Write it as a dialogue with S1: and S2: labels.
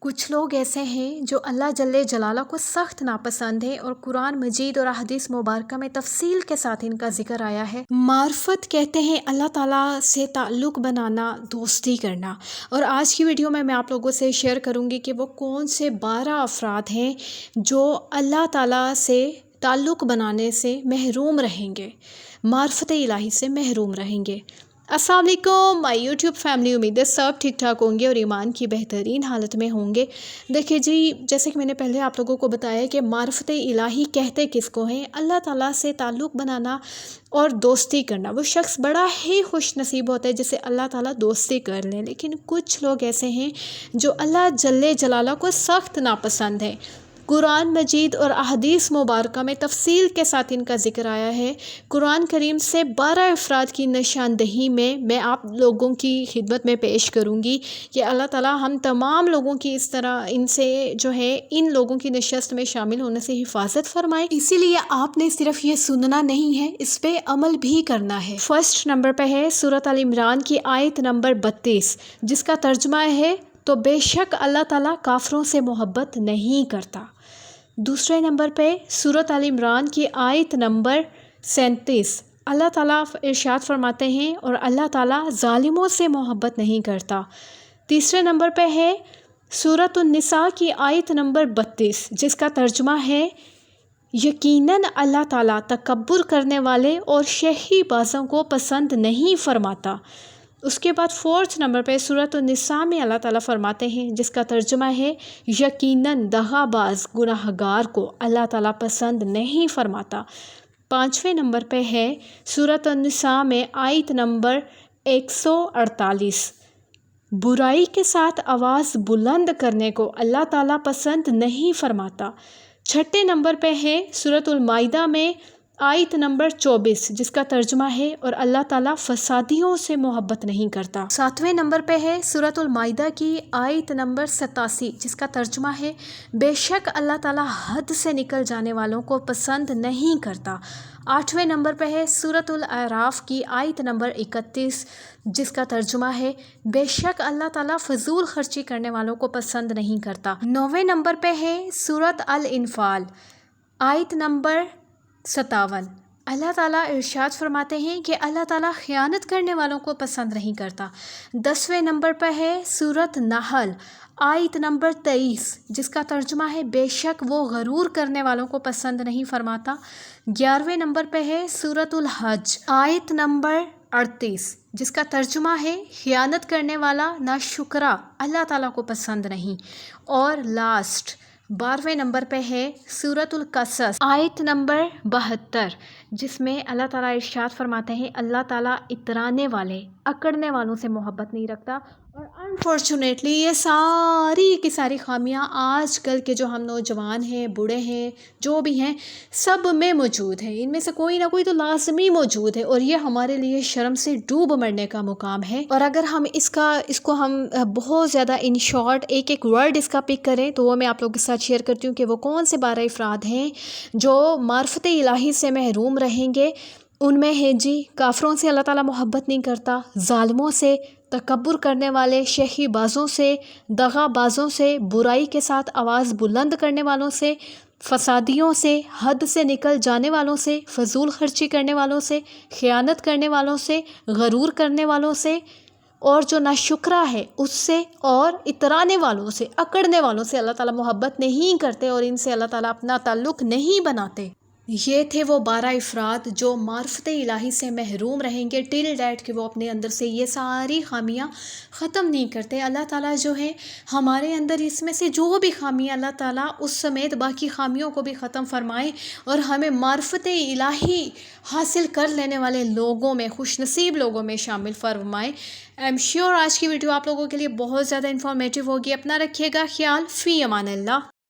S1: کچھ لوگ ایسے ہیں جو اللہ جل جلالہ کو سخت ناپسند ہیں اور قرآن مجید اور احادیث مبارکہ میں تفصیل کے ساتھ ان کا ذکر آیا ہے۔ معرفت کہتے ہیں اللہ تعالیٰ سے تعلق بنانا، دوستی کرنا، اور آج کی ویڈیو میں آپ لوگوں سے شیئر کروں گی کہ وہ کون سے 12 افراد ہیں جو اللہ تعالیٰ سے تعلق بنانے سے محروم رہیں گے، معرفت الہی سے محروم رہیں گے۔ السلام علیکم مائی یوٹیوب فیملی، امید ہے سب ٹھیک ٹھاک ہوں گے اور ایمان کی بہترین حالت میں ہوں گے۔ دیکھیے جی، جیسے کہ میں نے پہلے آپ لوگوں کو بتایا کہ معرفت الہی کہتے کس کو ہیں؟ اللہ تعالیٰ سے تعلق بنانا اور دوستی کرنا۔ وہ شخص بڑا ہی خوش نصیب ہوتا ہے جسے اللہ تعالیٰ دوستی کر لیں، لیکن کچھ لوگ ایسے ہیں جو اللہ جل جلالہ کو سخت ناپسند ہیں۔ قرآن مجید اور احادیث مبارکہ میں تفصیل کے ساتھ ان کا ذکر آیا ہے۔ قرآن کریم سے 12 افراد کی نشاندہی میں آپ لوگوں کی خدمت میں پیش کروں گی کہ اللہ تعالیٰ ہم تمام لوگوں کی اس طرح ان سے جو ہے ان لوگوں کی نشست میں شامل ہونے سے حفاظت فرمائے۔ اسی لیے آپ نے صرف یہ سننا نہیں ہے، اس پہ عمل بھی کرنا ہے۔ فرسٹ نمبر پہ ہے سورۃ ال عمران کی آیت نمبر 32، جس کا ترجمہ ہے تو بے شک اللہ تعالیٰ کافروں سے محبت نہیں کرتا۔ دوسرے نمبر پہ سورۃ ال عمران کی آیت نمبر 37، اللہ تعالیٰ ارشاد فرماتے ہیں اور اللہ تعالیٰ ظالموں سے محبت نہیں کرتا۔ تیسرے نمبر پہ ہے سورۃ النساء کی آیت نمبر 32، جس کا ترجمہ ہے یقیناً اللہ تعالیٰ تکبر کرنے والے اور شہی بازوں کو پسند نہیں فرماتا۔ اس کے بعد فورتھ نمبر پہ سورۃ النساء میں اللہ تعالیٰ فرماتے ہیں، جس کا ترجمہ ہے یقیناً دغا باز گناہگار کو اللہ تعالیٰ پسند نہیں فرماتا۔ پانچویں نمبر پہ ہے سورۃ النساء میں آیت نمبر 148، برائی کے ساتھ آواز بلند کرنے کو اللہ تعالیٰ پسند نہیں فرماتا۔ چھٹے نمبر پہ ہے سورۃ المائدہ میں آیت نمبر 24، جس کا ترجمہ ہے اور اللہ تعالیٰ فسادیوں سے محبت نہیں کرتا۔ ساتویں نمبر پہ ہے سورۃ المائدہ کی آیت نمبر 87، جس کا ترجمہ ہے بے شک اللہ تعالیٰ حد سے نکل جانے والوں کو پسند نہیں کرتا۔ آٹھویں نمبر پہ ہے سورۃ الاعراف کی آیت نمبر 31، جس کا ترجمہ ہے بے شک اللہ تعالیٰ فضول خرچی کرنے والوں کو پسند نہیں کرتا۔ نویں نمبر پہ ہے سورۃ الانفال آیت نمبر 57، اللہ تعالیٰ ارشاد فرماتے ہیں کہ اللہ تعالیٰ خیانت کرنے والوں کو پسند نہیں کرتا۔ 10ویں نمبر پہ ہے سورۃ نحل آیت نمبر 23، جس کا ترجمہ ہے بے شک وہ غرور کرنے والوں کو پسند نہیں فرماتا۔ 11ویں نمبر پہ ہے سورۃ الحج آیت نمبر 38، جس کا ترجمہ ہے خیانت کرنے والا ناشکرا اللہ تعالیٰ کو پسند نہیں۔ اور لاسٹ 12ویں نمبر پہ ہے سورۃ القصص آیت نمبر 72، جس میں اللہ تعالیٰ ارشاد فرماتے ہیں اللہ تعالیٰ اترانے والے، اکڑنے والوں سے محبت نہیں رکھتا۔ اور انفارچونیٹلی یہ ساری کی ساری خامیاں آج کل کے جو ہم نوجوان ہیں، بوڑھے ہیں، جو بھی ہیں، سب میں موجود ہیں۔ ان میں سے کوئی نہ کوئی تو لازمی موجود ہے، اور یہ ہمارے لیے شرم سے ڈوب مرنے کا مقام ہے۔ اور اگر ہم اس کو ہم بہت زیادہ ان شارٹ ایک ورڈ اس کا پک کریں تو وہ میں آپ لوگوں کے ساتھ شیئر کرتی ہوں کہ وہ کون سے 12 افراد ہیں جو معرفت الہی سے محروم رہیں گے۔ ان میں ہے جی، کافروں سے اللہ تعالیٰ محبت نہیں کرتا، ظالموں سے، تکبر کرنے والے شہی بازوں سے، دغا بازوں سے، برائی کے ساتھ آواز بلند کرنے والوں سے، فسادیوں سے، حد سے نکل جانے والوں سے، فضول خرچی کرنے والوں سے، خیانت کرنے والوں سے، غرور کرنے والوں سے، اور جو ناشکرا ہے اس سے، اور اترانے والوں سے، اکڑنے والوں سے اللہ تعالیٰ محبت نہیں کرتے اور ان سے اللہ تعالیٰ اپنا تعلق نہیں بناتے۔ یہ تھے وہ 12 افراد جو معرفت الہی سے محروم رہیں گے ٹل ڈیٹ کہ وہ اپنے اندر سے یہ ساری خامیاں ختم نہیں کرتے۔ اللہ تعالیٰ جو ہے ہمارے اندر اس میں سے جو بھی خامیاں، اللہ تعالیٰ اس سمیت باقی خامیوں کو بھی ختم فرمائے اور ہمیں معرفت الہی حاصل کر لینے والے لوگوں میں، خوش نصیب لوگوں میں شامل فرمائے۔ آئی ایم شیور آج کی ویڈیو آپ لوگوں کے لیے بہت زیادہ انفارمیٹیو ہوگی۔ اپنا رکھیے گا خیال، فی امان اللہ۔